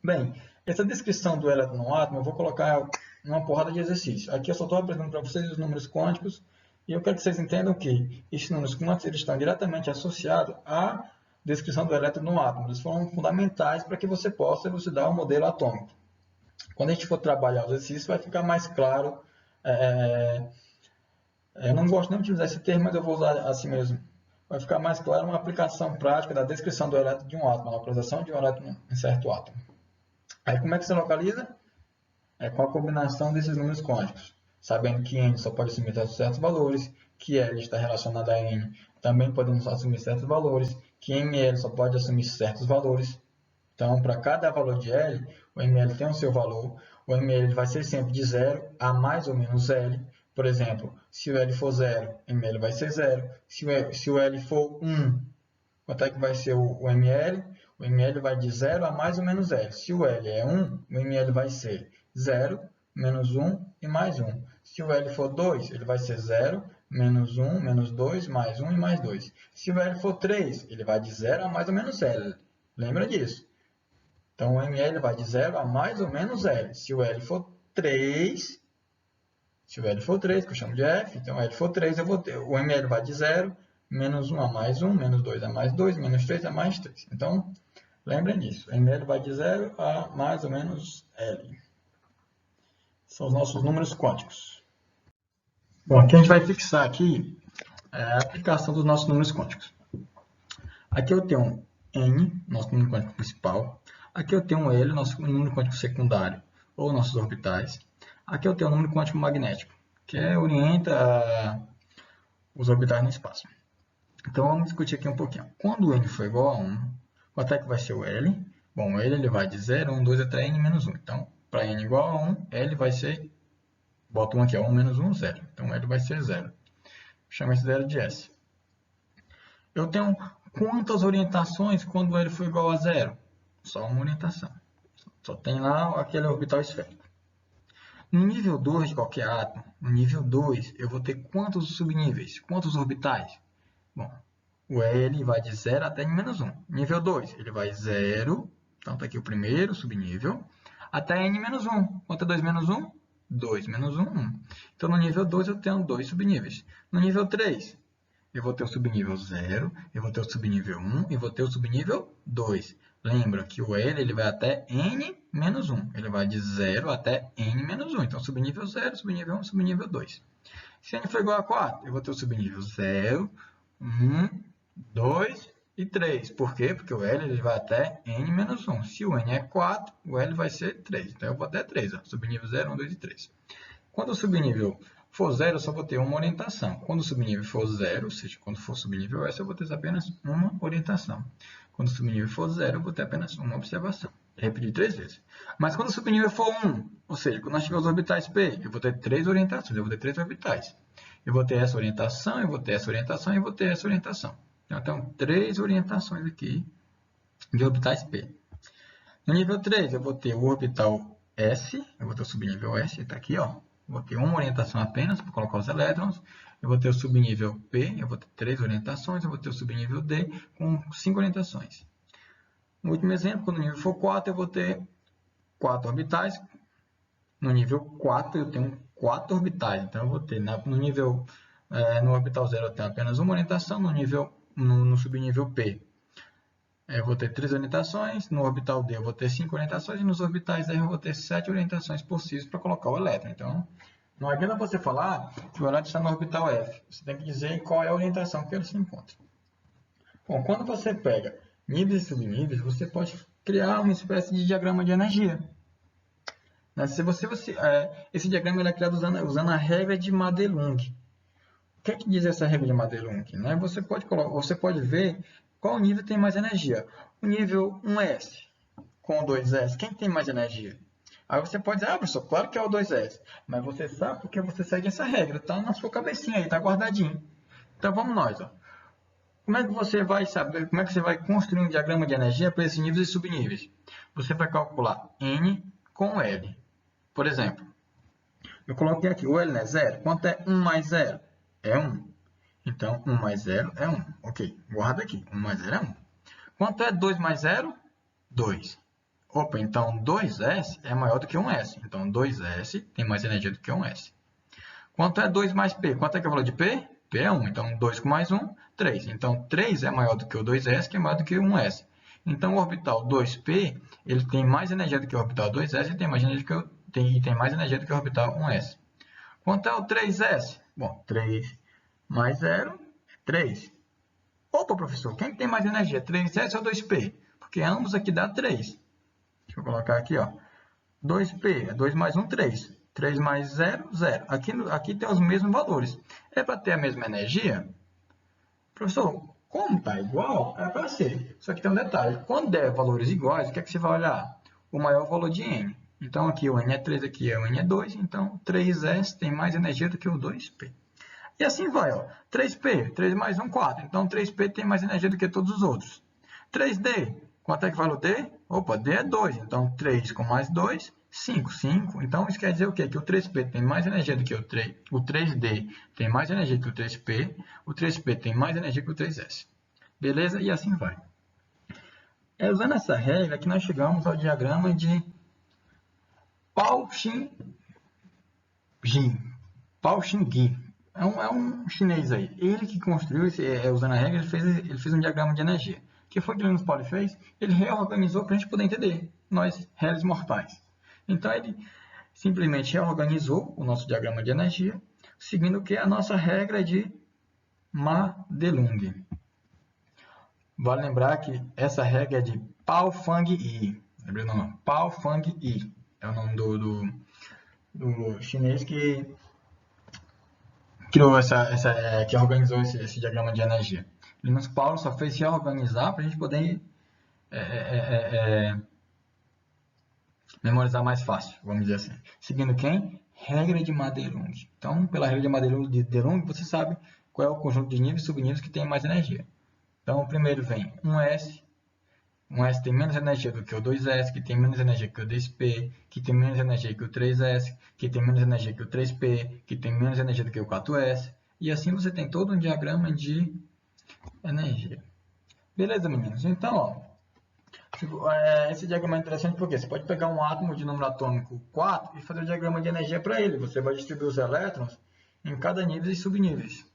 Bem, essa descrição do elétron no átomo eu vou colocar numa porrada de exercício. Aqui eu só estou apresentando para vocês os números quânticos e eu quero que vocês entendam que esses números quânticos eles estão diretamente associados à descrição do elétron no átomo. Eles foram fundamentais para que você possa elucidar o modelo atômico. Quando a gente for trabalhar os exercícios, vai ficar mais claro. Eu não gosto nem de utilizar esse termo, mas eu vou usar assim mesmo. Vai ficar mais claro uma aplicação prática da descrição do elétron de um átomo, a localização de um elétron em certo átomo. Aí como é que se localiza? É com a combinação desses números quânticos. Sabendo que n só pode assumir certos valores, que L está relacionado a n, também podemos assumir certos valores, que ml só pode assumir certos valores. Então, para cada valor de L, o ml tem o seu valor. O ml vai ser sempre de 0 a mais ou menos L. Por exemplo, se o L for 0, ml vai ser 0. Se o L for 1, quanto é que vai ser o ml? O ml vai de 0 a mais ou menos L. Se o L é 1, o ml vai ser 0, menos 1 e mais 1. Se o L for 2, ele vai ser 0, menos 1, menos 2, mais 1 e mais 2. Se o L for 3, ele vai de 0 a mais ou menos L. Lembra disso? Então, o ml vai de 0 a mais ou menos L. Se o L for 3, que eu chamo de F, então L for 3, eu vou ter, o ml vai de 0, menos 1 a mais 1, menos 2 a mais 2, menos 3 a mais 3. Então, lembrem disso, ml vai de 0 a mais ou menos L. São os nossos números quânticos. Bom, aqui a gente vai fixar aqui a aplicação dos nossos números quânticos. Aqui eu tenho N, nosso número quântico principal. Aqui eu tenho L, nosso número quântico secundário, ou nossos orbitais. Aqui eu tenho o número quântico magnético, que orienta os orbitais no espaço. Então, vamos discutir aqui um pouquinho. Quando o N for igual a 1, quanto é que vai ser o L? Bom, o L ele vai de 0, 1, 2 até N menos 1. Então, para N igual a 1, L vai ser, bota 1 aqui, 1 menos 1, 0. Então, L vai ser 0. Chama esse 0 de S. Eu tenho quantas orientações quando o L for igual a 0? Só uma orientação. Só tem lá aquele orbital esférico. No nível 2 de qualquer átomo, no nível 2, eu vou ter quantos subníveis? Quantos orbitais? Bom, o L vai de 0 até N-1. Nível 2, ele vai 0, então está aqui o primeiro subnível, até N-1. Quanto é 2 menos 1? 2 menos 1, 1. Então, no nível 2, eu tenho 2 subníveis. No nível 3, eu vou ter o subnível 0, eu vou ter o subnível 1 e vou ter o subnível 2. Lembra que o L ele vai até N-1. Ele vai de 0 até N-1. Então, subnível 0, subnível 1, subnível 2. Se N for igual a 4, eu vou ter o subnível 0, 1, 2 e 3. Por quê? Porque o L ele vai até N-1. Se o N é 4, o L vai ser 3. Então, eu vou até 3. Ó. Subnível 0, 1, 2 e 3. Quando o subnível for 0, eu só vou ter uma orientação. Quando o subnível for 0, ou seja, quando for subnível S, eu vou ter apenas uma orientação. Quando o subnível for 0, eu vou ter apenas uma observação. Repetir 3 vezes. Mas quando o subnível for 1, ou seja, quando nós tivermos os orbitais P, eu vou ter 3 orientações, eu vou ter 3 orbitais. Eu vou ter essa orientação, eu vou ter essa orientação e eu vou ter essa orientação. Então, eu tenho 3 orientações aqui de orbitais P. No nível 3, eu vou ter o orbital S, eu vou ter o subnível S, está aqui, ó. Vou ter uma orientação apenas para colocar os elétrons. Eu vou ter o subnível P, eu vou ter 3 orientações. Eu vou ter o subnível D com 5 orientações. No último exemplo, quando o nível for 4, eu vou ter 4 orbitais. No nível 4, eu tenho 4 orbitais. Então, eu vou ter no orbital 0, eu tenho apenas uma orientação. No subnível P, eu vou ter 3 orientações. No orbital D, eu vou ter 5 orientações. E nos orbitais R, eu vou ter 7 orientações possíveis para colocar o elétron. Então, não adianta você falar que o elétron está no orbital F. Você tem que dizer qual é a orientação que ele se encontra. Bom, quando você pega níveis e subníveis, você pode criar uma espécie de diagrama de energia. Esse diagrama ele é criado usando a regra de Madelung. O que é que diz essa regra de Madelung? Você pode ver qual nível tem mais energia. O nível 1S com o 2S, quem tem mais energia? Aí você pode dizer, professor, claro que é o 2S. Mas você sabe porque você segue essa regra. Está na sua cabecinha aí, está guardadinho. Então vamos nós. Ó. Como é que você vai saber, como é que você vai construir um diagrama de energia para esses níveis e subníveis? Você vai calcular N com L. Por exemplo, Eu coloquei aqui, o L não é 0. Quanto é 1 mais 0? É 1. Então, 1 mais 0 é 1. Ok, guarda aqui. 1 mais 0 é 1. Quanto é 2 mais 0? 2. Opa, então 2S é maior do que 1S. Então, 2S tem mais energia do que 1S. Quanto é 2 mais P? Quanto é que é o valor de P? P é 1. Então, 2 com mais 1, 3. Então, 3 é maior do que o 2S, que é maior do que o 1S. Então, o orbital 2P ele tem mais energia do que o orbital 2S e tem mais energia do que o orbital 1S. Quanto é o 3S? Bom, 3 mais 0 é 3. Opa, professor, quem tem mais energia? 3S ou 2P? Porque ambos aqui dá 3. Deixa eu colocar aqui, ó. 2P é 2 mais 1, 3. 3 mais 0, 0. Aqui tem os mesmos valores. É para ter a mesma energia? Professor, como está igual, é para ser. Só que tem um detalhe. Quando der valores iguais, o que é que você vai olhar? O maior valor de N. Então, aqui o N é 3, aqui o N é 2. Então, 3S tem mais energia do que o 2P. E assim vai, ó. 3P, 3 mais 1, 4. Então, 3P tem mais energia do que todos os outros. 3D, quanto é que vale o D? Opa, D é 2. Então, 3 com mais 2, 5. 5. Então, isso quer dizer o quê? Que o 3P tem mais energia do que o 3. O 3D tem mais energia que o 3P. O 3P tem mais energia que o 3S. Beleza? E assim vai. Usando essa regra que nós chegamos ao diagrama de Pao-Xing. Pao-Xing. É um chinês aí. Ele que construiu, usando a regra, ele fez um diagrama de energia. O que foi que o Linus Pauling fez? Ele reorganizou para a gente poder entender, nós, réis mortais. Então, ele simplesmente reorganizou o nosso diagrama de energia, seguindo o que? A nossa regra de Madelung. Vale lembrar que essa regra é de Pao Fang Yi. Lembrei o nome? Pao Fang Yi. É o nome do chinês que criou que organizou esse diagrama de energia. Linus Pauling só fez se organizar para a gente poder memorizar mais fácil, vamos dizer assim. Seguindo quem? Regra de Madelung. Então, pela regra de Madelung, você sabe qual é o conjunto de níveis e subníveis que tem mais energia. Então, o primeiro vem 1S. 1S tem menos energia do que o 2S, que tem menos energia que o 2P, que tem menos energia que o 3S, que tem menos energia que o 3P, que tem menos energia do que o 4S. E assim você tem todo um diagrama de energia. Beleza, meninos? Então, ó, esse diagrama é interessante porque você pode pegar um átomo de número atômico 4 e fazer um diagrama de energia para ele. Você vai distribuir os elétrons em cada nível e subníveis.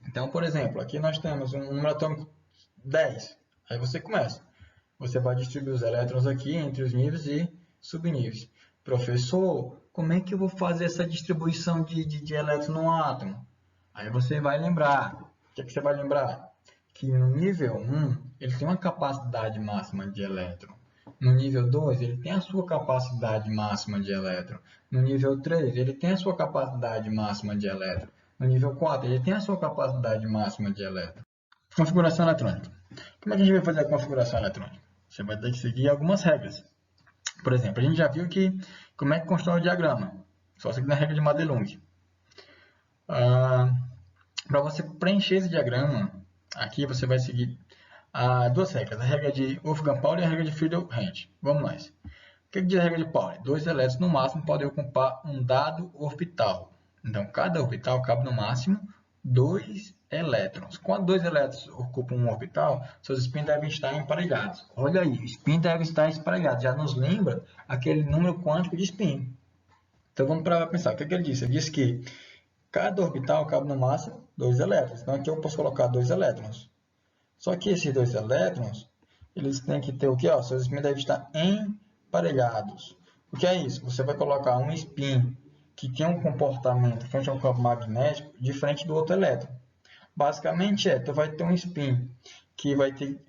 Então, por exemplo, aqui nós temos um número atômico 10. Aí você começa. Você vai distribuir os elétrons aqui entre os níveis e subníveis. Professor, como é que eu vou fazer essa distribuição de elétrons no átomo? Aí você vai lembrar. O que é que você vai lembrar? Que no nível 1, ele tem uma capacidade máxima de elétron. No nível 2, ele tem a sua capacidade máxima de elétron. No nível 3, ele tem a sua capacidade máxima de elétron. No nível 4, ele tem a sua capacidade máxima de elétron. Configuração eletrônica. Como é que a gente vai fazer a configuração eletrônica? Você vai ter que seguir algumas regras. Por exemplo, a gente já viu que como é que constrói o diagrama. Só seguindo a regra de Madelung. Para você preencher esse diagrama, aqui você vai seguir duas regras. A regra de Wolfgang-Pauli e a regra de Friedel-Crafts. Vamos lá. O que diz a regra de Pauli? 2 elétrons no máximo podem ocupar um dado orbital. Então, cada orbital cabe no máximo 2 elétrons. Quando 2 elétrons ocupam um orbital, seus spins devem estar emparelhados. Olha aí, spin deve estar emparelhado. Já nos lembra aquele número quântico de spin. Então, vamos para pensar. O que ele disse? Ele disse que cada orbital cabe no máximo 2 elétrons. Então, aqui eu posso colocar 2 elétrons. Só que esses 2 elétrons, eles têm que ter o quê? Seus spins devem estar emparelhados. O que é isso? Você vai colocar um spin que tem um comportamento frente a um campo magnético diferente do outro elétron. Basicamente, tu vai ter um spin que vai ter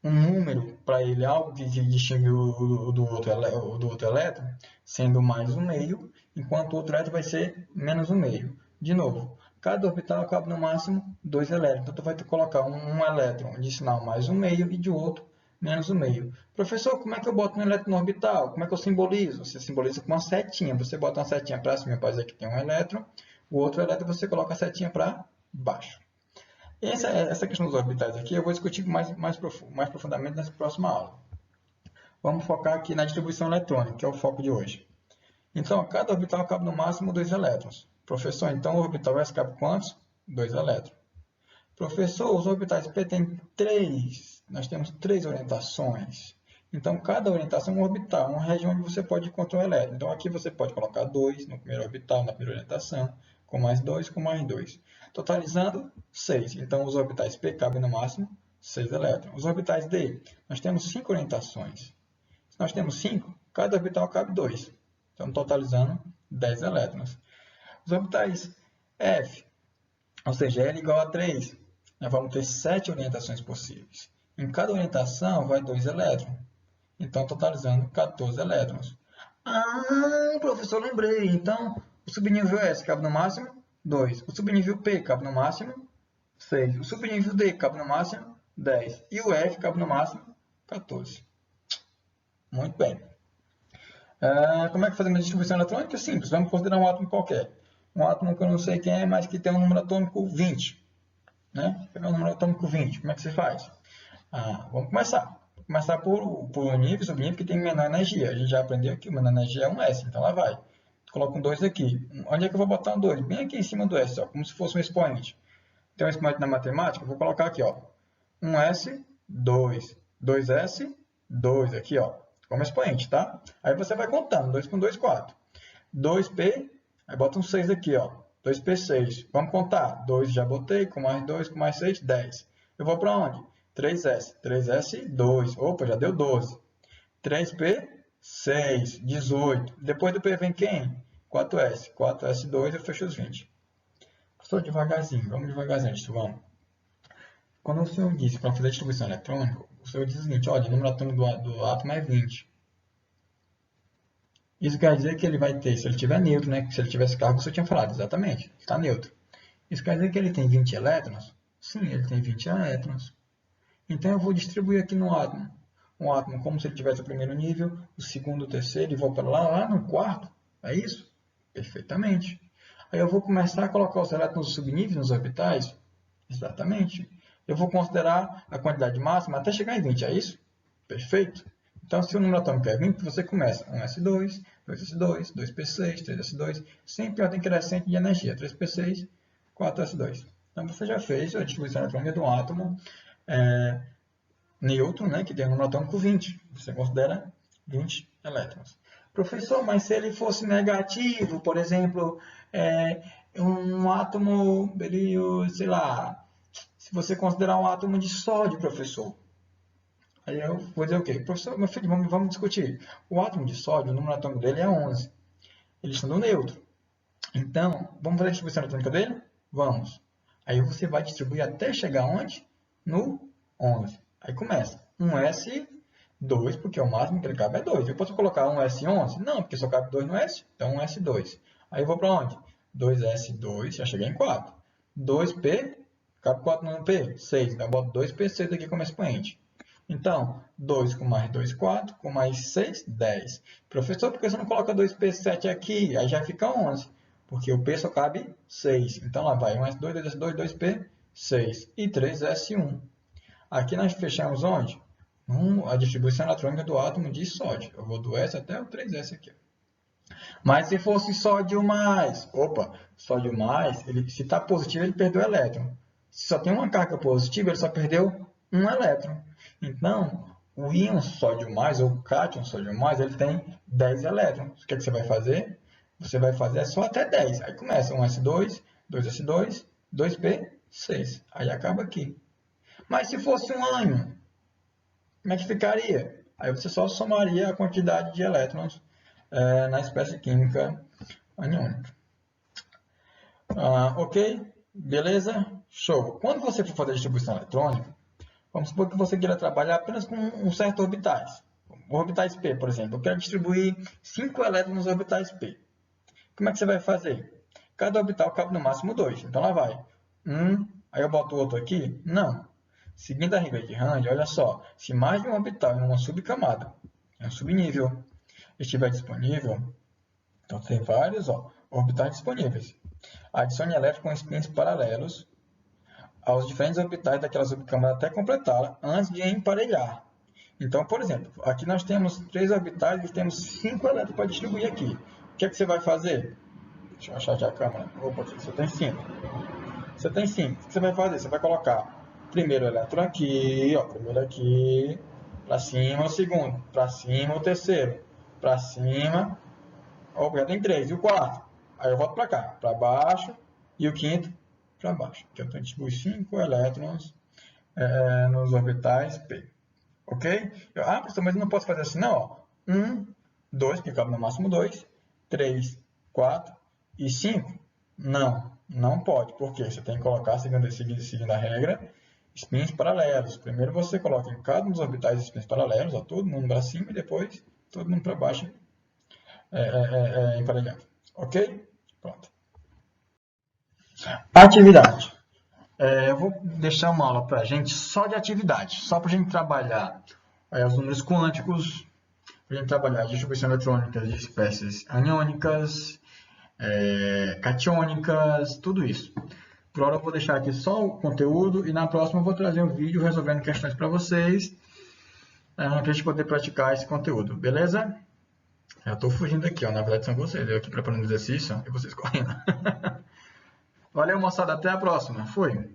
um número para ele, algo que distingue do outro elétron, sendo mais um meio, enquanto o outro elétron vai ser menos um meio. De novo, cada orbital cabe no máximo 2 elétrons. Então, tu vai ter que colocar um elétron de sinal mais um meio e de outro menos um meio. Professor, como é que eu boto um elétron no orbital? Como é que eu simbolizo? Você simboliza com uma setinha. Você bota uma setinha para cima para dizer que tem um elétron. O outro elétron você coloca a setinha para baixo. E essa questão dos orbitais aqui eu vou discutir mais profundamente nessa próxima aula. Vamos focar aqui na distribuição eletrônica, que é o foco de hoje. Então, cada orbital cabe no máximo 2 elétrons. Professor, então o orbital S cabe quantos? 2 elétrons. Professor, os orbitais P têm 3. Nós temos 3 orientações. Então, cada orientação é um orbital, uma região onde você pode encontrar um elétron. Então, aqui você pode colocar 2 no primeiro orbital, na primeira orientação, com mais 2, com mais 2. Totalizando 6. Então, os orbitais P cabem no máximo 6 elétrons. Os orbitais D, nós temos 5 orientações. Se nós temos 5, cada orbital cabe 2. Então, totalizando 10 elétrons. Os orbitais F, ou seja, L igual a 3, nós vamos ter 7 orientações possíveis. Em cada orientação vai 2 elétrons. Então, totalizando 14 elétrons. Ah, professor, lembrei. Então, o subnível S cabe no máximo 2. O subnível P cabe no máximo 6. O subnível D cabe no máximo 10. E o F cabe no máximo 14. Muito bem. Como é que fazemos a distribuição eletrônica? Simples. Vamos considerar um átomo qualquer. Um átomo que eu não sei quem é, mas que tem um número atômico 20. Né? Pegar um número atômico 20. Como é que se faz? Vamos começar. Começar por nível, subnível, que tem menor energia. A gente já aprendeu que o menor energia é um S, então lá vai. Coloco um 2 aqui. Onde é que eu vou botar um 2? Bem aqui em cima do S, ó, como se fosse um expoente. Tem um expoente na matemática, eu vou colocar aqui, ó, 1S, 2, 2S, 2 aqui, ó, como expoente, tá? Aí você vai contando, 2 com 2, 4. 2P, aí bota um 6 aqui, ó, 2P6. Vamos contar, 2 já botei, com mais 2, com mais 6, 10. Eu vou para onde? 3S, 3S, 2. Opa, já deu 12. 3P, 6, 18. Depois do P vem quem? 4S, 4S2, eu fecho os 20. Estou devagarzinho, vamos devagarzinho, vamos. Quando o senhor disse para fazer a distribuição eletrônica, o senhor diz o seguinte, olha, o número atômico do átomo é 20. Isso quer dizer que ele vai ter, se ele tiver neutro, né? Se ele tivesse carga, você tinha falado, exatamente, está neutro. Isso quer dizer que ele tem 20 elétrons? Sim, ele tem 20 elétrons. Então, eu vou distribuir aqui no átomo. Um átomo como se ele tivesse o primeiro nível, o segundo, o terceiro, e vou para lá no quarto. É isso? Perfeitamente. Aí eu vou começar a colocar os elétrons no subnível, nos orbitais? Exatamente. Eu vou considerar a quantidade máxima até chegar em 20, é isso? Perfeito. Então, se o número atômico é 20, você começa 1s2, 2s2, 2p6, 3s2, sempre em ordem crescente de energia, 3p6, 4s2. Então, você já fez a distribuição eletrônica de um átomo neutro, né, que tem um número atômico 20. Você considera 20 elétrons. Professor, mas se ele fosse negativo, por exemplo, um átomo, ele, sei lá, se você considerar um átomo de sódio, professor, aí eu vou dizer o quê? Professor, meu filho, vamos discutir. O átomo de sódio, o número atômico dele é 11. Ele está no neutro. Então, vamos fazer a distribuição eletrônica dele? Vamos. Aí você vai distribuir até chegar onde? No 11. Aí começa. 1S2, porque o máximo que ele cabe é 2. Eu posso colocar 1S11? Não, porque só cabe 2 no S. Então, 1S2. Aí eu vou para onde? 2S2, já cheguei em 4. 2P, cabe 4 no P? 6. Então, eu boto 2P6 aqui como expoente. Então, 2 com mais 2, 4. Com mais 6, 10. Professor, por que você não coloca 2P7 aqui? Aí já fica 11. Porque o P só cabe 6. Então, lá vai 1S2, 2S2, 2P, 6. E 3S1. Aqui nós fechamos onde? A distribuição eletrônica do átomo de sódio. Eu vou do S até o 3S aqui. Mas se fosse sódio mais, sódio mais, se está positivo, ele perdeu elétron. Se só tem uma carga positiva, ele só perdeu um elétron. Então, o íon sódio mais, ou o cátion sódio mais, ele tem 10 elétrons. O que você vai fazer? Você vai fazer só até 10. Aí começa 1S2, 2S2, 2P6. Aí acaba aqui. Mas se fosse um ânion, como é que ficaria? Aí você só somaria a quantidade de elétrons na espécie química aniônica. Ok? Beleza? Show. Quando você for fazer a distribuição eletrônica, vamos supor que você queira trabalhar apenas com um certo orbitais. Orbitais P, por exemplo. Eu quero distribuir 5 elétrons nos orbitais P. Como é que você vai fazer? Cada orbital cabe no máximo 2. Então lá vai. Aí eu boto o outro aqui? Não. Seguindo a regra de Rand, olha só. Se mais de um orbital em uma subcamada, em um subnível, estiver disponível, então tem vários orbitais disponíveis. Adicione elétrons com spins paralelos aos diferentes orbitais daquela subcamada até completá-la, antes de emparelhar. Então, por exemplo, aqui nós temos 3 orbitais e temos 5 elétrons para distribuir aqui. O que é que você vai fazer? Deixa eu achar aqui a câmera. Opa, você está em cima. Você está em cima. O que você vai fazer? Você vai colocar primeiro o elétron aqui, ó, primeiro aqui, para cima, o segundo, para cima, o terceiro, para cima. Opa, já tem 3. E o quarto? Aí eu volto para cá, para baixo, e o quinto para baixo. Aqui eu tenho distribuir 5 elétrons nos orbitais P. Ok? Professor, mas eu não posso fazer assim, não. Ó. 1, 2, porque cabe no máximo 2, 3, 4 e 5. Não, não pode. Por quê? Você tem que colocar, seguindo a regra, spins paralelos. Primeiro você coloca em cada um dos orbitais spins paralelos, ó, todo mundo para cima e depois todo mundo para baixo emparelhado. Ok? Pronto. Atividade. Eu vou deixar uma aula para a gente só de atividade, só para a gente trabalhar os números quânticos, para a gente trabalhar a distribuição eletrônica de espécies aniônicas, catiônicas, tudo isso. Por hora eu vou deixar aqui só o conteúdo e na próxima eu vou trazer um vídeo resolvendo questões para vocês, para a gente poder praticar esse conteúdo, beleza? Eu estou fugindo aqui, ó. Na verdade são vocês, eu aqui preparando o exercício e vocês correndo. Valeu, moçada, até a próxima. Fui!